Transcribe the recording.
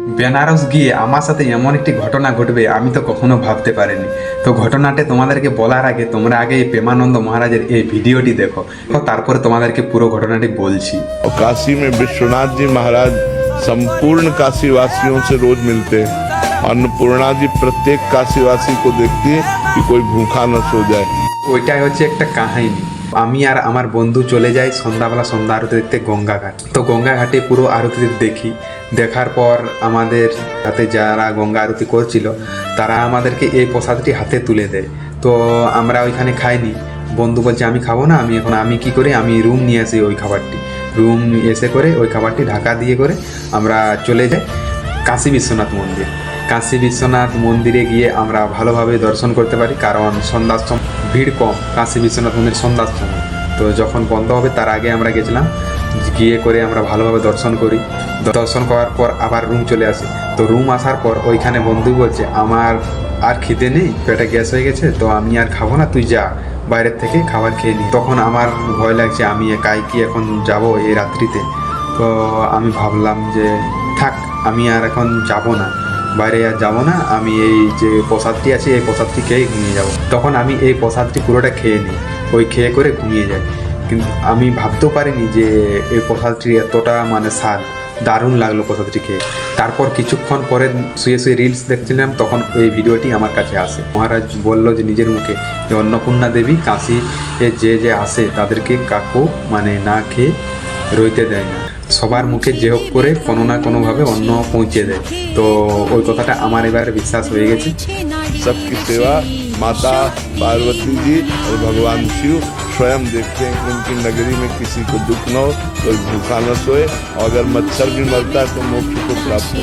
বেনারস গিয়ে আমার সাথে এমন একটি ঘটনা ঘটবে আমি তো কখনো ভাবতে পারিনি। তো ঘটনাটি তোমাদেরকে বলার আগে তোমরা আগে এই প্রেমানন্দ মহারাজের এই ভিডিওটি দেখো, তারপরে তোমাদেরকে পুরো ঘটনাটি বলছি। और काशी में विश्वनाथ जी महाराज संपूर्ण काशी वासियों से रोज मिलते हैं। अन्नपूर्णा जी प्रत्येक काशीवासी को देखती है कि कोई भूखा न सो जाए। ওইটাই হচ্ছে একটা কাহিনী। আমি আর আমার বন্ধু চলে যাই সন্ধ্যাবেলা সন্ধ্যা আরতি দেখতে গঙ্গাঘাট। তো গঙ্গাঘাটে পুরো আরতি দেখি। দেখার পর আমাদের সাথে যারা গঙ্গা আরতি করছিল তারা আমাদেরকে এই প্রসাদটি হাতে তুলে দেয়। তো আমরা ওইখানে খাইনি। বন্ধু বলছে আমি খাবো না। আমি কি করি, আমি রুম নিয়ে আসি ওই খাবারটি। রুম এসে করে ওই খাবারটি ঢাকা দিয়ে করে আমরা চলে যাই কাশী বিশ্বনাথ মন্দির। কাশী বিশ্বনাথ মন্দিরে গিয়ে আমরা ভালোভাবে দর্শন করতে পারি, কারণ সন্ধ্যার সময় ভিড় কম। কাশী বিশ্বনাথ মন্দির সন্ধ্যার সময়, তো যখন বন্ধ হবে তার আগে আমরা গেছিলাম। গিয়ে করে আমরা ভালোভাবে দর্শন করি। দর্শন করার পর আবার রুম চলে আসি। তো রুম আসার পর ওইখানে বন্ধু বলছে আমার আর খিদে নেই, পেটে গ্যাস হয়ে গেছে, তো আমি আর খাবো না, তুই যা বাইরের থেকে খাবার খেয়ে নি। তখন আমার ভয় লাগছে, আমি একাই কি এখন যাব এই রাত্রিতে? তো আমি ভাবলাম যে থাক, আমি আর এখন যাব না, বাইরে আর যাবো না, আমি এই যে প্রসাদটি আছে এই প্রসাদটি খেয়ে ঘুমিয়ে যাব। তখন আমি এই প্রসাদটি পুরোটা খেয়ে নিই, ওই খেয়ে করে ঘুমিয়ে যাই। কিন্তু আমি ভাবতেও পারিনি যে এই প্রসাদটি এতটা মানে স্বাদ, দারুণ লাগলো প্রসাদটি খেয়ে। তারপর কিছুক্ষণ পরে শুয়ে শুয়ে রিলস দেখছিলাম, তখন এই ভিডিওটি আমার কাছে আসে। মহারাজ বলল যে নিজের মুখে যে অন্নপূর্ণা দেবী কাশী যে আসে তাদেরকে কাকু মানে না খেয়ে রইতে দেয় না, সবার মুখে যে হোক করে কোনো না কোনোভাবে অন্ন পৌঁছে দেয়। তো ওই কথাটা আমার এবারে বিশ্বাস হয়ে গেছে। सबकी सेवा माता पार्वती जी और भगवान शिव स्वयं देखते हैं कि उनकी नगरी में किसी को दुख न हो, कोई भूखा न सोए, और अगर मच्छर भी मरता है तो मोक्ष को प्राप्त हो।